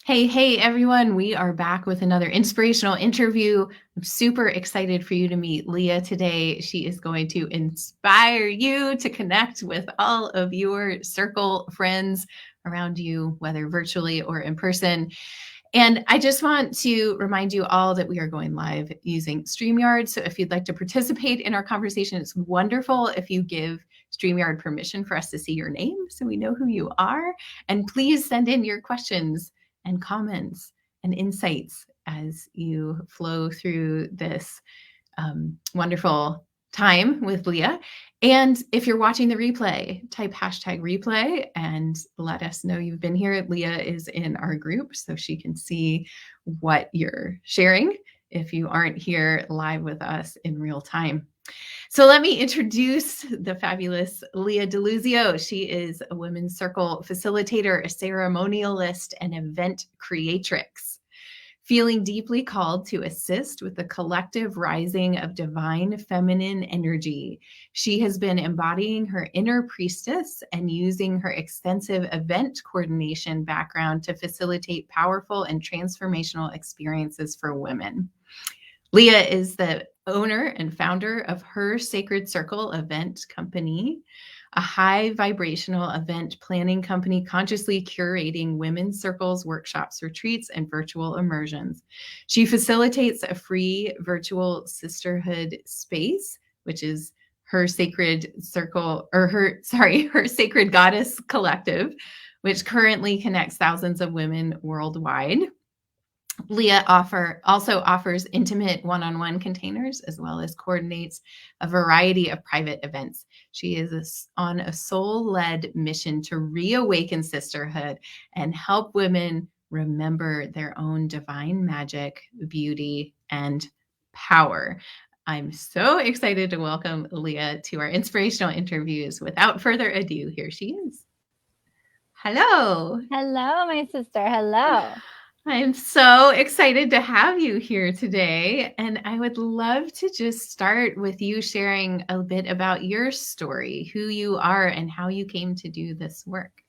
Hey, everyone. We are back with another inspirational interview. I'm super excited for you to meet Leah today. She is going to inspire you to connect with all of your circle friends around you, whether virtually or in person. And I just want to remind you all that we are going live using StreamYard. So if you'd like to participate in our conversation, it's wonderful if you give StreamYard permission for us to see your name so we know who you are. And please send in your questions and comments and insights as you flow through this wonderful time with Leah. And if you're watching the replay, type #replay and let us know you've been here. Leah is in our group, so she can see what you're sharing if you aren't here live with us in real time. So let me introduce the fabulous Leah DeLuzio. She is a women's circle facilitator, a ceremonialist, and event creatrix. Feeling deeply called to assist with the collective rising of divine feminine energy, she has been embodying her inner priestess and using her extensive event coordination background to facilitate powerful and transformational experiences for women. Leah is the owner and founder of Her Sacred Circle Event Company, a high vibrational event planning company consciously curating women's circles, workshops, retreats, and virtual immersions. She facilitates a free virtual sisterhood space, which is Her Sacred Circle, or Her Sacred Goddess Collective, which currently connects thousands of women worldwide. Leah also offers intimate one-on-one containers as well as coordinates a variety of private events. She is on a soul-led mission to reawaken sisterhood and help women remember their own divine magic, beauty, and power. I'm so excited to welcome Leah to our inspirational interviews. Without further ado, here she is. Hello. Hello, my sister. Hello. I'm so excited to have you here today. And I would love to just start with you sharing a bit about your story, who you are, and how you came to do this work.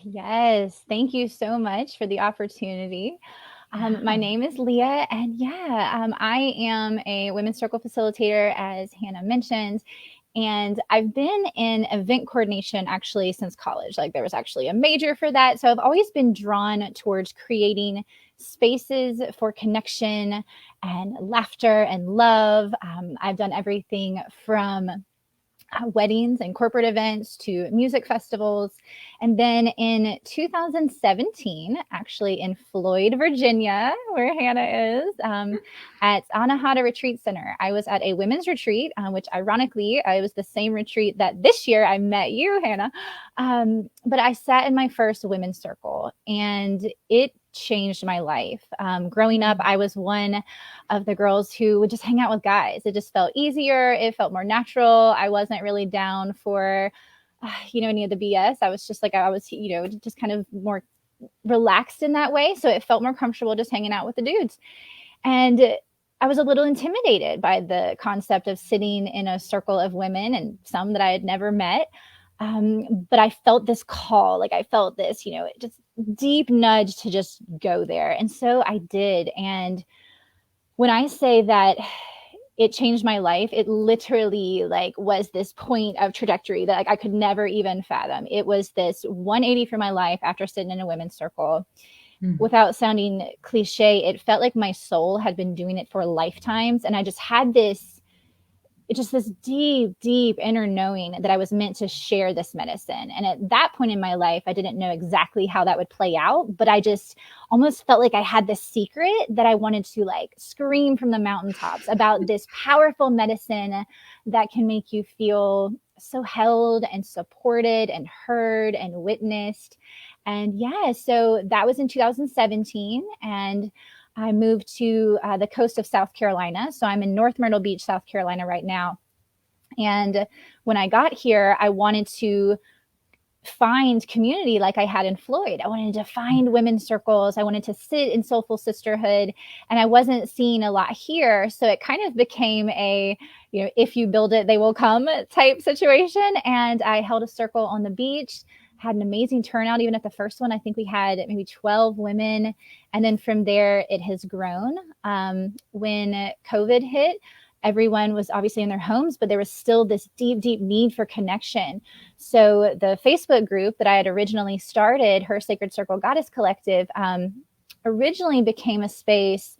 Yes, thank you so much for the opportunity. My Yeah. name is Leah, and I am a women's circle facilitator, as Hannah mentioned. And I've been in event coordination actually since college. Like, there was actually a major for that. So I've always been drawn towards creating spaces for connection and laughter and love. I've done everything from weddings and corporate events to music festivals. And then in 2017, actually in Floyd, Virginia, where Hannah is, at Anahata Retreat Center, I was at a women's retreat, which ironically, it was the same retreat that this year I met you, Hannah. But I sat in my first women's circle, and it changed my life. Growing up, I was one of the girls who would just hang out with guys. It just felt easier. It felt more natural. I wasn't really down for, any of the BS. I was just like, I was, just kind of more relaxed in that way. So it felt more comfortable just hanging out with the dudes. And I was a little intimidated by the concept of sitting in a circle of women, and some that I had never met. But I felt this call, like I felt this, just deep nudge to just go there. And so I did. And when I say that it changed my life, it literally was this point of trajectory that I could never even fathom. It was this 180 for my life after sitting in a women's circle. Without sounding cliche, it felt like my soul had been doing it for lifetimes. And I just had this deep, deep inner knowing that I was meant to share this medicine. And at that point in my life, I didn't know exactly how that would play out, but I just almost felt like I had this secret that I wanted to scream from the mountaintops about this powerful medicine that can make you feel so held and supported and heard and witnessed. And so that was in 2017. And I moved to the coast of South Carolina. So I'm in North Myrtle Beach, South Carolina right now. And when I got here, I wanted to find community like I had in Floyd. I wanted to find women's circles. I wanted to sit in soulful sisterhood, and I wasn't seeing a lot here. So it kind of became a, if you build it, they will come type situation. And I held a circle on the beach, had an amazing turnout. Even at the first one, I think we had maybe 12 women. And then from there, it has grown. When COVID hit, everyone was obviously in their homes, but there was still this deep, deep need for connection. So the Facebook group that I had originally started, Her Sacred Circle Goddess Collective, originally became a space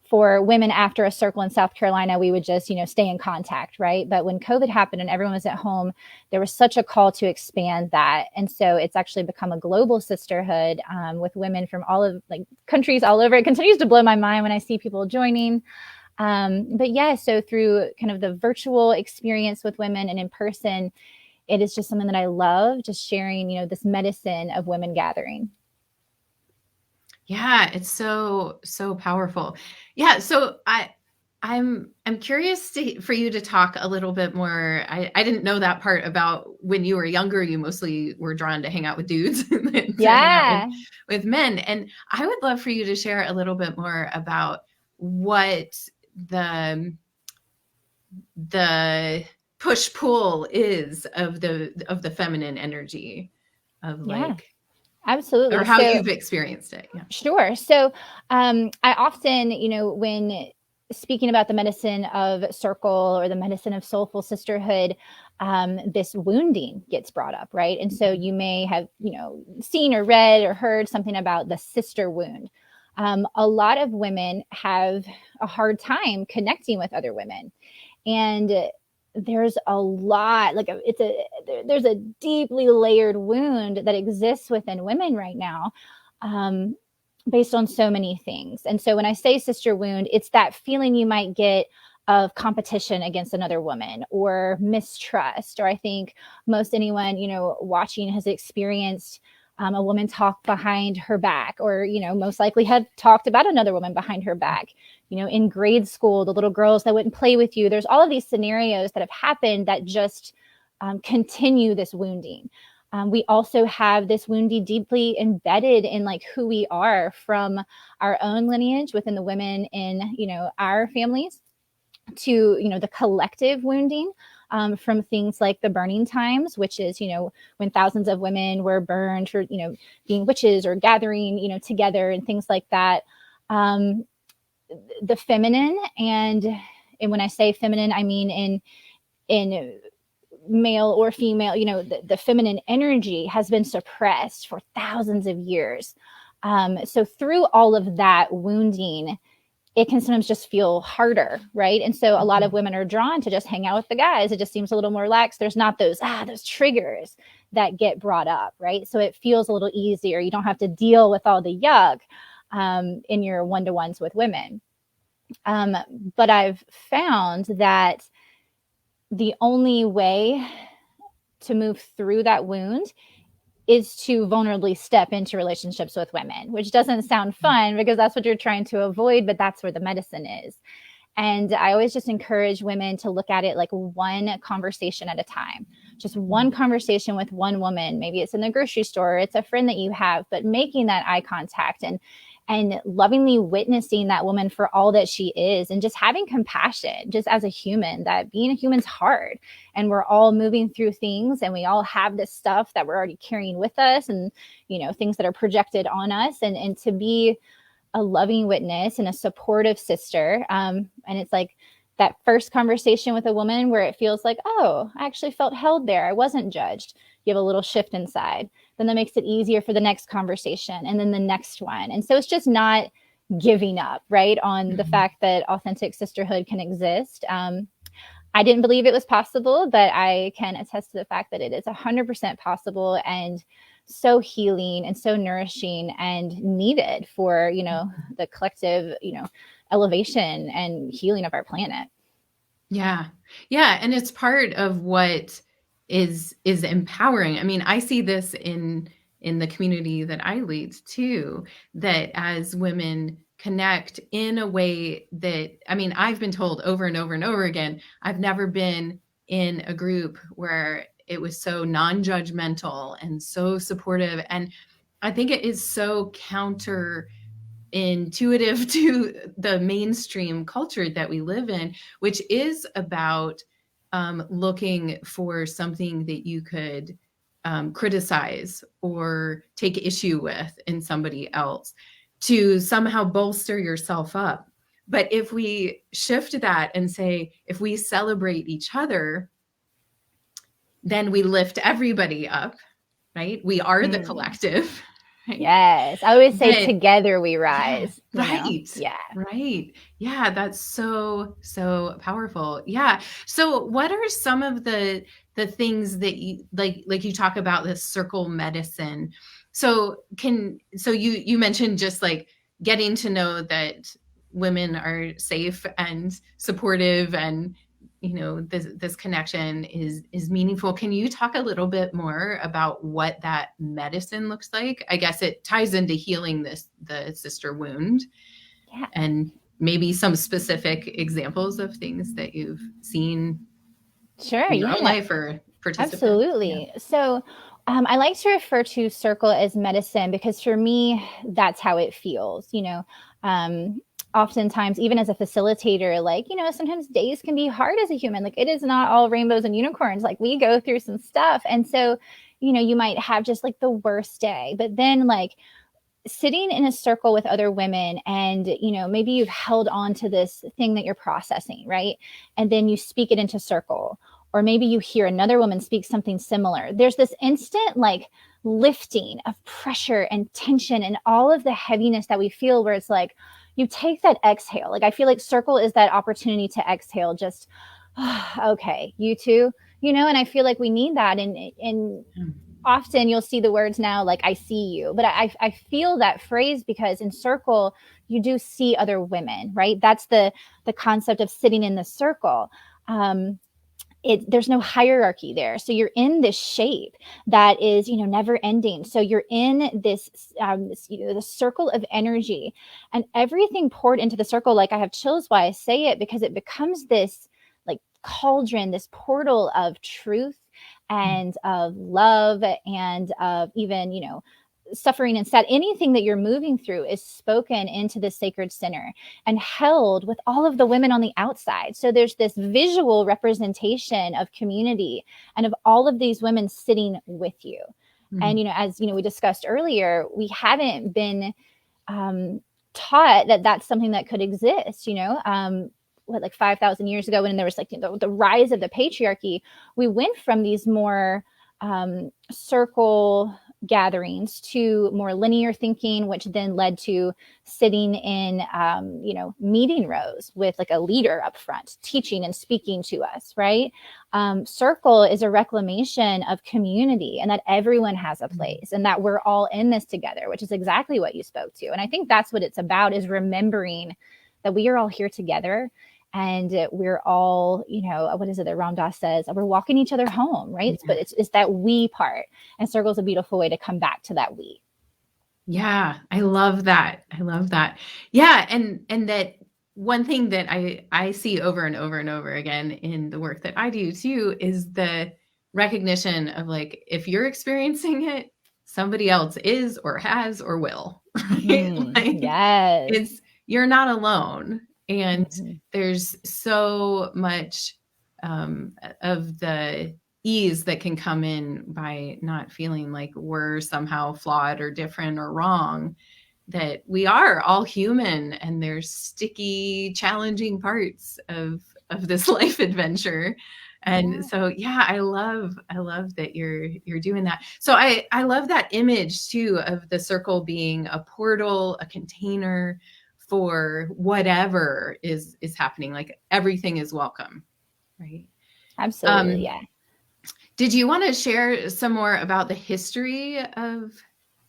for women after a circle in South Carolina. We would just, stay in contact, right? But when COVID happened and everyone was at home, there was such a call to expand that. And so it's actually become a global sisterhood with women from all of countries all over. It continues to blow my mind when I see people joining. But yeah, so through kind of the virtual experience with women and in person, it is just something that I love, just sharing, this medicine of women gathering. Yeah, it's so powerful. Yeah, so I'm curious for you to talk a little bit more. I didn't know that part about when you were younger. You mostly were drawn to hang out with dudes than to hang out with men. And I would love for you to share a little bit more about what the push-pull is of the feminine energy of absolutely. or how you've experienced it. Yeah. Sure. So I often, when speaking about the medicine of circle or the medicine of soulful sisterhood, this wounding gets brought up, right? And so you may have, seen or read or heard something about the sister wound. A lot of women have a hard time connecting with other women. And there's a lot, there's a deeply layered wound that exists within women right now, based on so many things. And so when I say sister wound, it's that feeling you might get of competition against another woman or mistrust. Or I think most anyone, watching has experienced a woman talk behind her back, or, most likely had talked about another woman behind her back. In grade school, the little girls that wouldn't play with you. There's all of these scenarios that have happened that just continue this wounding. We also have this wounding deeply embedded in who we are from our own lineage within the women in, our families, to, the collective wounding from things like the burning times, which is, when thousands of women were burned for, being witches or gathering, together and things like that. The feminine, and when I say feminine, I mean in male or female, the feminine energy has been suppressed for thousands of years. So through all of that wounding, it can sometimes just feel harder, right? And so a lot of women are drawn to just hang out with the guys. It just seems a little more relaxed. There's not those triggers that get brought up, right? So it feels a little easier. You don't have to deal with all the yuck in your one-to-ones with women. But I've found that the only way to move through that wound is to vulnerably step into relationships with women, which doesn't sound fun because that's what you're trying to avoid, but that's where the medicine is. And I always just encourage women to look at it like one conversation at a time, just one conversation with one woman. Maybe it's in the grocery store, or it's a friend that you have, but making that eye contact and lovingly witnessing that woman for all that she is, and just having compassion just as a human, that being a human's hard, and we're all moving through things, and we all have this stuff that we're already carrying with us, and things that are projected on us, and to be a loving witness and a supportive sister. And it's like that first conversation with a woman where it feels like, oh, I actually felt held there. I wasn't judged. You have a little shift inside. Then that makes it easier for the next conversation, and then the next one. And so it's just not giving up, right, on the fact that authentic sisterhood can exist. I didn't believe it was possible, but I can attest to the fact that it is 100% possible, and so healing and so nourishing and needed for, the collective, elevation and healing of our planet. Yeah. Yeah. And it's part of what is empowering. I mean, I see this in the community that I lead too, that as women connect in a way that, I mean, I've been told over and over and over again, I've never been in a group where it was so non-judgmental and so supportive. And I think it is so counterintuitive to the mainstream culture that we live in, which is about looking for something that you could criticize or take issue with in somebody else to somehow bolster yourself up. But if we shift that and say, if we celebrate each other, then we lift everybody up, right? We are the Mm. collective, right? Yes. I always say But together we yeah, rise, right. Yeah. Right. Yeah, that's so powerful. Yeah. So what are some of the things that you like you talk about this circle medicine. So you mentioned just like getting to know that women are safe and supportive, and this connection is meaningful. Can you talk a little bit more about what that medicine looks like? I guess it ties into healing the sister wound, Yeah. and maybe some specific examples of things that you've seen Sure. in your own Yeah. life or participants. Yeah. Absolutely. So I like to refer to circle as medicine because for me, that's how it feels. Oftentimes, even as a facilitator, like, sometimes days can be hard as a human. Like, it is not all rainbows and unicorns. Like, we go through some stuff. And so, you might have just like the worst day, but then like, sitting in a circle with other women and maybe you've held on to this thing that you're processing, right? And then you speak it into circle, or maybe you hear another woman speak something similar. There's this instant like lifting of pressure and tension and all of the heaviness that we feel, where it's like you take that exhale. Like, I feel like circle is that opportunity to exhale, just okay, you too, and I feel like we need that. And often you'll see the words now like I see you, but I feel that phrase because in circle you do see other women, right? That's the concept of sitting in the circle. There's no hierarchy there, so you're in this shape that is never ending. So you're in this the circle of energy, and everything poured into the circle. Like, I have chills while I say it, because it becomes this like cauldron, this portal of truth and of love and of even suffering and sad. Anything that you're moving through is spoken into the sacred center and held with all of the women on the outside. So there's this visual representation of community and of all of these women sitting with you. And as we discussed earlier, we haven't been taught that that's something that could exist. Like 5,000 years ago, when there was like the rise of the patriarchy, we went from these more circle gatherings to more linear thinking, which then led to sitting in meeting rows with like a leader up front teaching and speaking to us, right? Circle is a reclamation of community, and that everyone has a place and that we're all in this together, which is exactly what you spoke to. And I think that's what it's about, is remembering that we are all here together. And we're all, what is it that Ram Dass says? We're walking each other home, right? Yeah. But it's that we part. And circle is a beautiful way to come back to that we. Yeah, I love that. I love that. Yeah, and that one thing that I see over and over and over again in the work that I do too is the recognition of like, if you're experiencing it, somebody else is or has or will. Right? Yes. You're not alone. And there's so much of the ease that can come in by not feeling like we're somehow flawed or different or wrong, that we are all human, and there's sticky, challenging parts of this life adventure. And so, yeah, I love that you're doing that. So I love that image too, of the circle being a portal, a container for whatever is happening. Like, everything is welcome, right? Absolutely. Yeah. Did you want to share some more about the history of?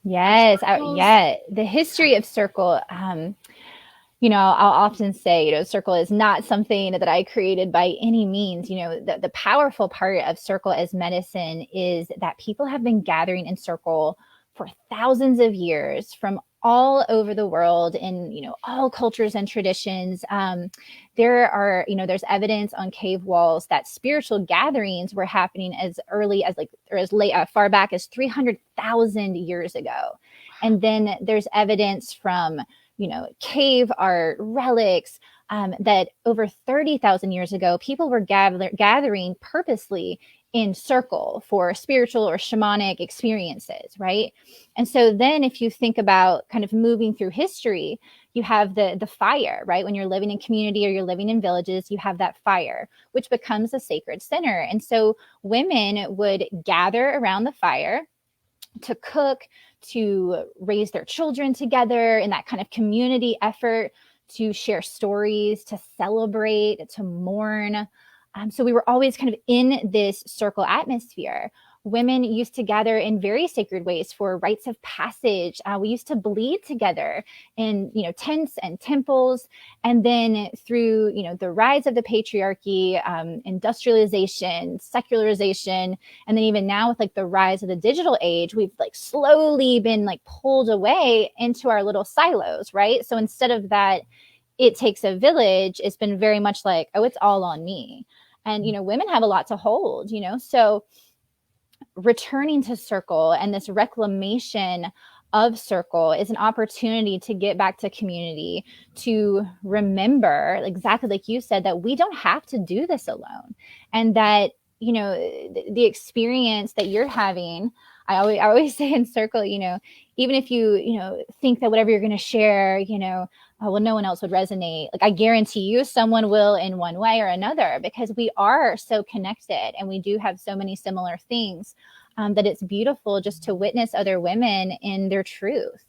Yes. The history of circle. I'll often say, circle is not something that I created by any means. The powerful part of circle as medicine is that people have been gathering in circle for thousands of years from all over the world in, all cultures and traditions. There's evidence on cave walls that spiritual gatherings were happening as early as far back as 300,000 years ago. And then there's evidence from, cave art, relics, that over 30,000 years ago, people were gathering purposely in circle for spiritual or shamanic experiences, right? And so then if you think about kind of moving through history, you have the fire, right? When you're living in community or you're living in villages, you have that fire, which becomes a sacred center. And so women would gather around the fire to cook, to raise their children together in that kind of community effort, to share stories, to celebrate, to mourn. So we were always kind of in this circle atmosphere. Women used to gather in very sacred ways for rites of passage. We used to bleed together in, tents and temples. And then through, the rise of the patriarchy, industrialization, secularization, and then even now with like the rise of the digital age, we've like slowly been like pulled away into our little silos, right? So instead of that, it takes a village, it's been very much like, oh, it's all on me. And, women have a lot to hold, so returning to circle and this reclamation of circle is an opportunity to get back to community, to remember exactly like you said, that we don't have to do this alone. And that, the experience that you're having, I always say in circle, even if you, think that whatever you're going to share, well, no one else would resonate. Like I guarantee you someone will in one way or another, because we are so connected and we do have so many similar things, that it's beautiful just to witness other women in their truth.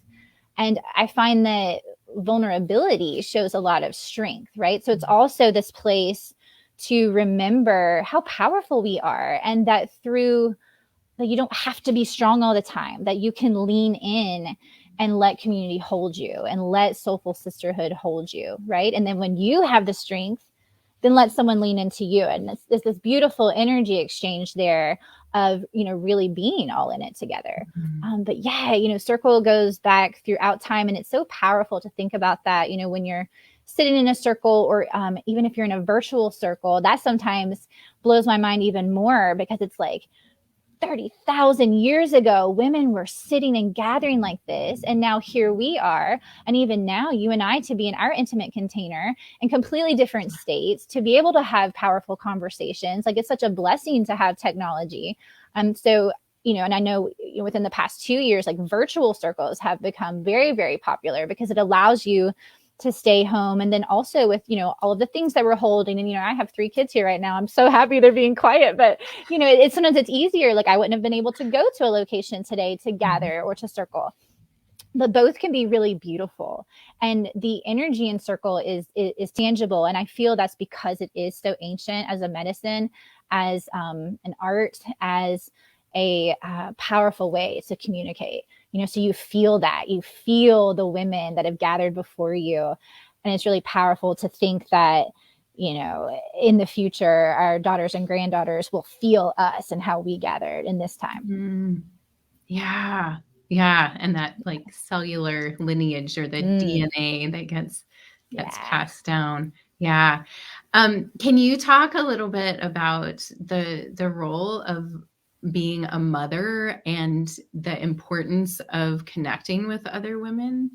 And I find that vulnerability shows a lot of strength, right? So it's also this place to remember how powerful we are, and that through that you don't have to be strong all the time, that you can lean in and let community hold you and let soulful sisterhood hold you, right? And then when you have the strength, then let someone lean into you. And it's this beautiful energy exchange there of, really being all in it together. But yeah, circle goes back throughout time. And it's so powerful to think about that, when you're sitting in a circle, or even if you're in a virtual circle, that sometimes blows my mind even more, because it's like, 30,000 years ago, women were sitting and gathering like this. And now here we are. And even now, you and I, to be in our intimate container in completely different states, to be able to have powerful conversations. Like it's such a blessing to have technology. So, and I know within the past 2 years, like virtual circles have become very, very popular, because it allows you to stay home. And then also with, all of the things that we're holding. And, I have 3 kids here right now. I'm so happy they're being quiet, but, it's sometimes it's easier. Like I wouldn't have been able to go to a location today to gather or to circle, but both can be really beautiful. And the energy in circle is tangible. And I feel that's because it is so ancient as a medicine, as an art, as a powerful way to communicate. So you feel that, you feel the women that have gathered before you. And it's really powerful to think that, in the future, our daughters and granddaughters will feel us and how we gathered in this time. Yeah. Yeah. And that like cellular lineage, or the DNA that gets passed down. Yeah. Can you talk a little bit about the role of being a mother and the importance of connecting with other women?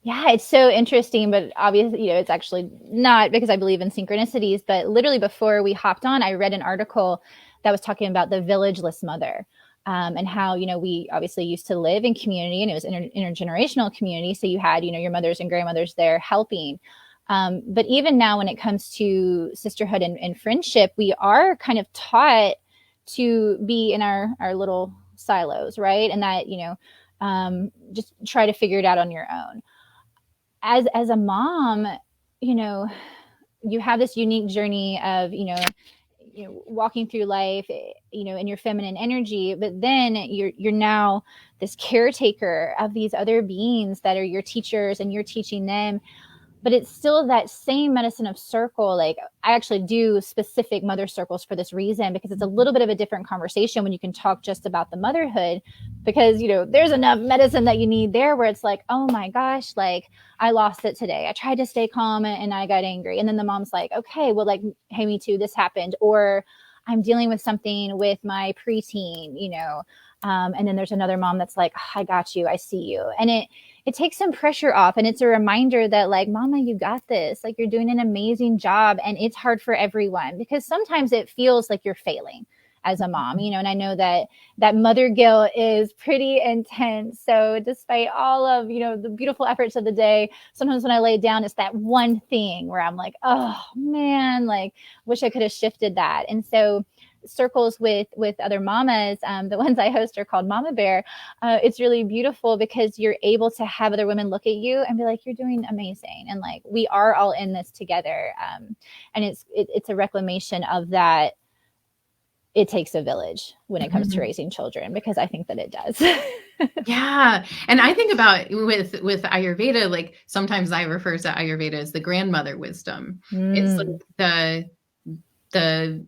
Yeah, it's so interesting, but obviously, it's actually not, because I believe in synchronicities, but literally before we hopped on, I read an article that was talking about the villageless mother, and how, we obviously used to live in community, and it was intergenerational community. So you had, your mothers and grandmothers there helping. But even now when it comes to sisterhood and friendship, we are kind of taught to be in our little silos, right? And that, just try to figure it out on your own. As a mom, you have this unique journey of, walking through life, in your feminine energy, but then you're now this caretaker of these other beings that are your teachers, and you're teaching them. But it's still that same medicine of circle. Like I actually do specific mother circles for this reason, because it's a little bit of a different conversation when you can talk just about the motherhood, because, there's enough medicine that you need there where it's like, oh my gosh, like I lost it today. I tried to stay calm and I got angry. And then the mom's like, okay, well, like, hey, me too, this happened. Or I'm dealing with something with my preteen, and then there's another mom that's like, oh, I got you. I see you. And it takes some pressure off. And it's a reminder that like, mama, you got this, like you're doing an amazing job. And it's hard for everyone, because sometimes it feels like you're failing. as a mom, and I know that mother guilt is pretty intense. So despite all of, the beautiful efforts of the day, sometimes when I lay down, it's that one thing where I'm like, oh man, like wish I could have shifted that. And so circles with other mamas, the ones I host are called Mama Bear. It's really beautiful because you're able to have other women look at you and be like, you're doing amazing, and like we are all in this together. And it's a reclamation of that. It takes a village when it comes to raising children, because I think that it does. Yeah. And I think about with Ayurveda, like sometimes I refer to Ayurveda as the grandmother wisdom. It's like the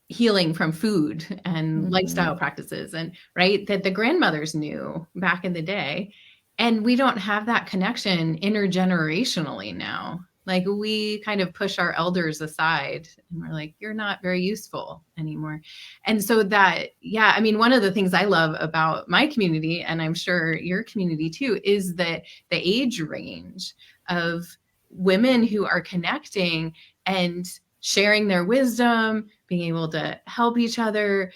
healing from food and lifestyle practices, and right, that the grandmothers knew back in the day. And we don't have that connection intergenerationally now. Like we kind of push our elders aside and we're like, you're not very useful anymore. And so that, yeah, I mean, one of the things I love about my community, and I'm sure your community too, is that the age range of women who are connecting and sharing their wisdom, being able to help each other,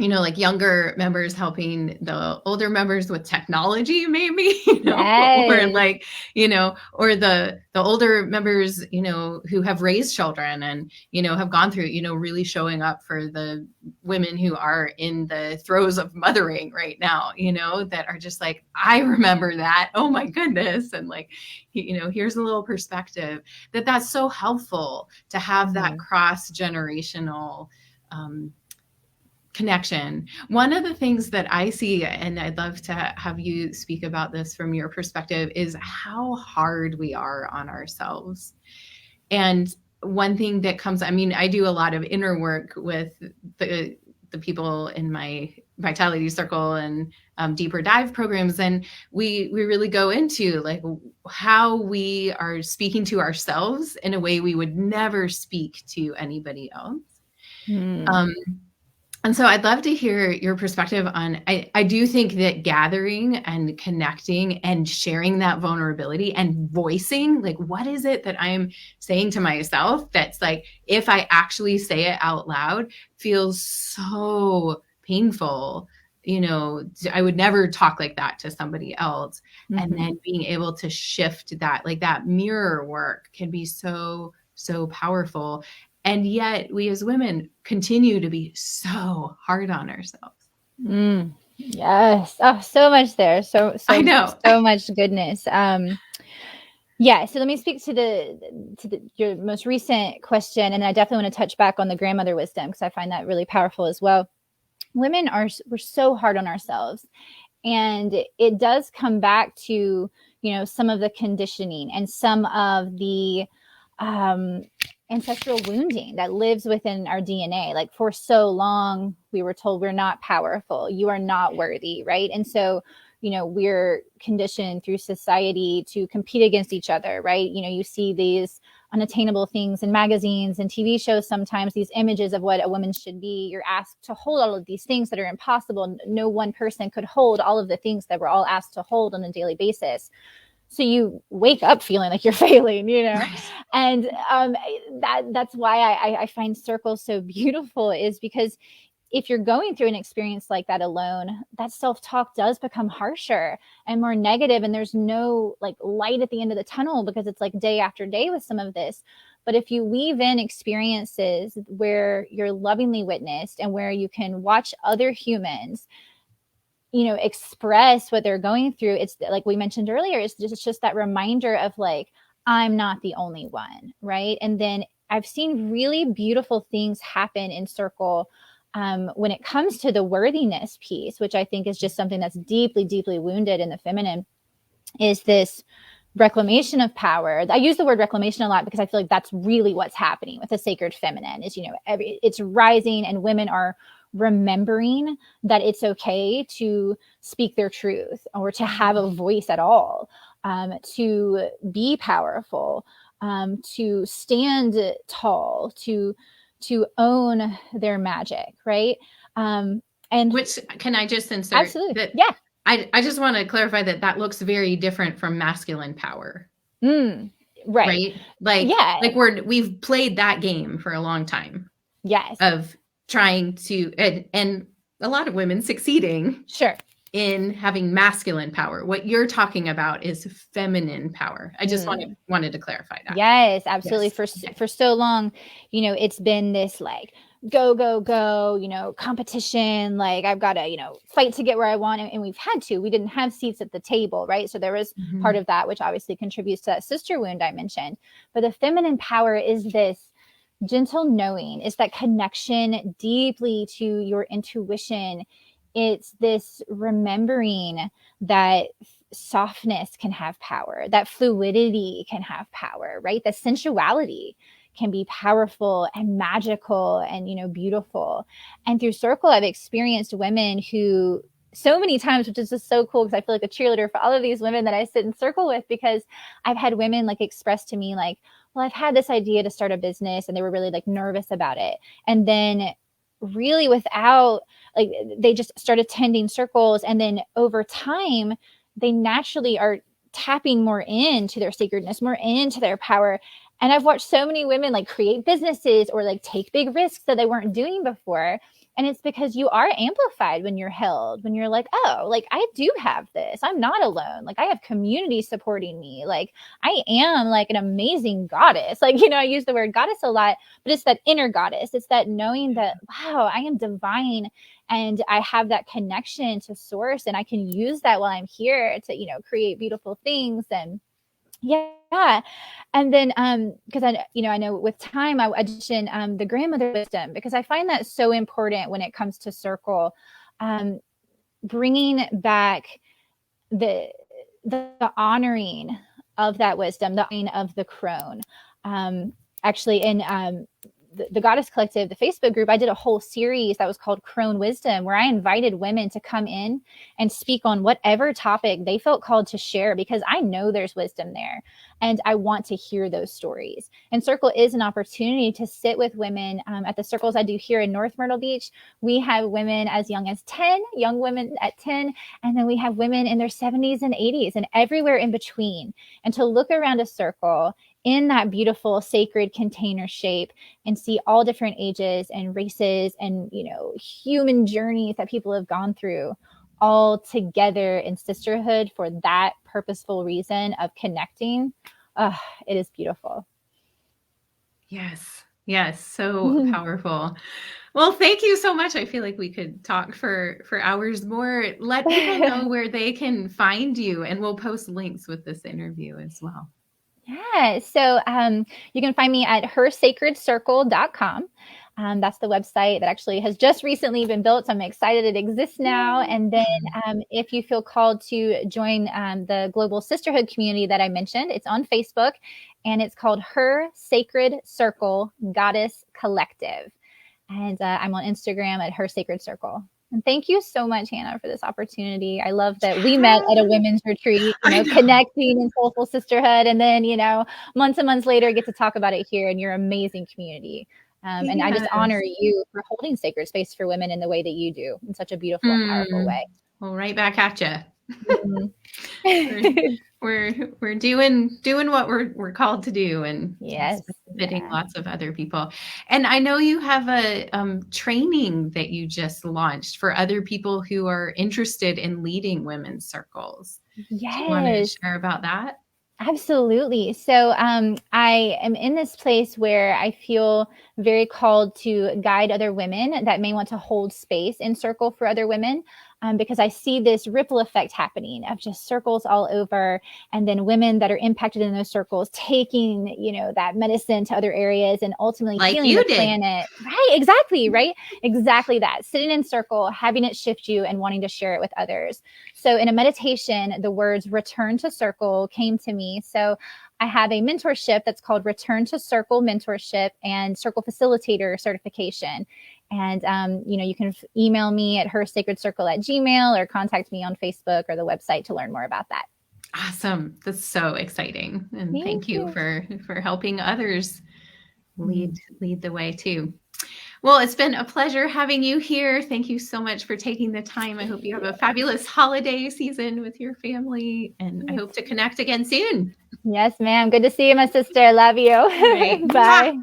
like younger members helping the older members with technology, maybe, Yes. or like, or the older members, who have raised children and, have gone through, really showing up for the women who are in the throes of mothering right now, that are just like, I remember that. Oh my goodness. And like, here's a little perspective that's so helpful to have that cross-generational, connection. One of the things that I see, and I'd love to have you speak about this from your perspective, is how hard we are on ourselves. And one thing that comes, I mean, I do a lot of inner work with the people in my Vitality Circle and deeper dive programs. And we really go into like how we are speaking to ourselves in a way we would never speak to anybody else. And so I'd love to hear your perspective on, I do think that gathering and connecting and sharing that vulnerability and voicing, like, what is it that I'm saying to myself that's like, if I actually say it out loud, feels so painful. I would never talk like that to somebody else. And then being able to shift that, like that mirror work can be so, so powerful. And yet we as women continue to be so hard on ourselves. Yes. Oh, so much there. So I know. So much goodness. Yeah. So let me speak to your most recent question. And I definitely want to touch back on the grandmother wisdom, because I find that really powerful as well. We're so hard on ourselves. And it does come back to, some of the conditioning and some of the, ancestral wounding that lives within our DNA. Like for so long, we were told we're not powerful, you are not worthy, right? And so, we're conditioned through society to compete against each other, right? You see these unattainable things in magazines and TV shows, sometimes these images of what a woman should be. You're asked to hold all of these things that are impossible. No one person could hold all of the things that we're all asked to hold on a daily basis. So you wake up feeling like you're failing, right. And that's why I find circles so beautiful, is because if you're going through an experience like that alone, that self-talk does become harsher and more negative, and there's no like light at the end of the tunnel, because it's like day after day with some of this. But if you weave in experiences where you're lovingly witnessed and where you can watch other humans express what they're going through, it's like we mentioned earlier, it's just that reminder of like, I'm not the only one, right? And then I've seen really beautiful things happen in circle when it comes to the worthiness piece, which I think is just something that's deeply, deeply wounded in the feminine, is this reclamation of power. I use the word reclamation a lot because I feel like that's really what's happening with the sacred feminine is, it's rising, and women are remembering that it's okay to speak their truth or to have a voice at all, to be powerful, to stand tall, to own their magic, right? And which, can I just insert? Absolutely. That? Yeah. I just want to clarify that looks very different from masculine power. Right. Like, yeah. Like we've played that game for a long time. Yes. Of trying to, and a lot of women succeeding Sure. in having masculine power. What you're talking about is feminine power. I just wanted to clarify that. Yes, absolutely. Yes. For so long, it's been this like go, go, go, competition. Like I've got to, fight to get where I want. And we've had to. We didn't have seats at the table, right? So there was part of that, which obviously contributes to that sister wound I mentioned. But the feminine power is this gentle knowing, it's that connection deeply to your intuition. It's this remembering that softness can have power, that fluidity can have power, right? The sensuality can be powerful and magical and, beautiful. And through Circle, I've experienced women who so many times, which is just so cool because I feel like a cheerleader for all of these women that I sit in Circle with, because I've had women like express to me like, well, I've had this idea to start a business, and they were really like nervous about it. And then really without like, they just start attending circles. And then over time, they naturally are tapping more into their sacredness, more into their power. And I've watched so many women like create businesses or like take big risks that they weren't doing before. And it's because you are amplified when you're held, when you're like, oh, like I do have this. I'm not alone. Like I have community supporting me. Like I am like an amazing goddess. Like, I use the word goddess a lot, but it's that inner goddess. It's that knowing that, wow, I am divine and I have that connection to source, and I can use that while I'm here to, create beautiful things. And yeah. And then, because I know with time, I mentioned the grandmother wisdom, because I find that so important when it comes to Circle, bringing back the honoring of that wisdom, the honoring of the crone. Actually, in the Goddess Collective, the Facebook group, I did a whole series that was called Crone Wisdom, where I invited women to come in and speak on whatever topic they felt called to share, because I know there's wisdom there and I want to hear those stories. And Circle is an opportunity to sit with women. At the circles I do here in North Myrtle Beach, we have women as young as 10, young women at 10, and then we have women in their 70s and 80s and everywhere in between. And to look around a circle in that beautiful sacred container shape and see all different ages and races and, human journeys that people have gone through all together in sisterhood for that purposeful reason of connecting. It is beautiful. Yes. So powerful. Well, thank you so much. I feel like we could talk for hours more. Let people know where they can find you, and we'll post links with this interview as well. Yeah. So you can find me at hersacredcircle.com. That's the website that actually has just recently been built. So I'm excited it exists now. And then if you feel called to join the global sisterhood community that I mentioned, it's on Facebook, and it's called Her Sacred Circle Goddess Collective. And I'm on Instagram at Her Sacred Circle. And thank you so much, Hannah, for this opportunity. I love that we met at a women's retreat, connecting in soulful sisterhood. And then, months and months later, get to talk about it here in your amazing community. And I just honor you for holding sacred space for women in the way that you do, in such a beautiful and powerful way. Well, right back at you. We're doing what we're called to do, and benefiting lots of other people. And I know you have a training that you just launched for other people who are interested in leading women's circles. Yes. Do you want to share about that? Absolutely. So I am in this place where I feel very called to guide other women that may want to hold space in Circle for other women, because I see this ripple effect happening of just circles all over, and then women that are impacted in those circles taking, that medicine to other areas and ultimately like healing the planet. Right. Exactly. Right. Exactly that. Sitting in Circle, having it shift you and wanting to share it with others. So in a meditation, the words return to Circle came to me. So I have a mentorship that's called Return to Circle Mentorship and Circle Facilitator Certification. And, you can email me at hersacredcircle@gmail.com or contact me on Facebook or the website to learn more about that. Awesome. That's so exciting. And thank you for helping others lead the way too. Well, it's been a pleasure having you here. Thank you so much for taking the time. I hope you have a fabulous holiday season with your family, and I hope to connect again soon. Yes, ma'am. Good to see you, my sister. Love you. Right. Bye. Bye.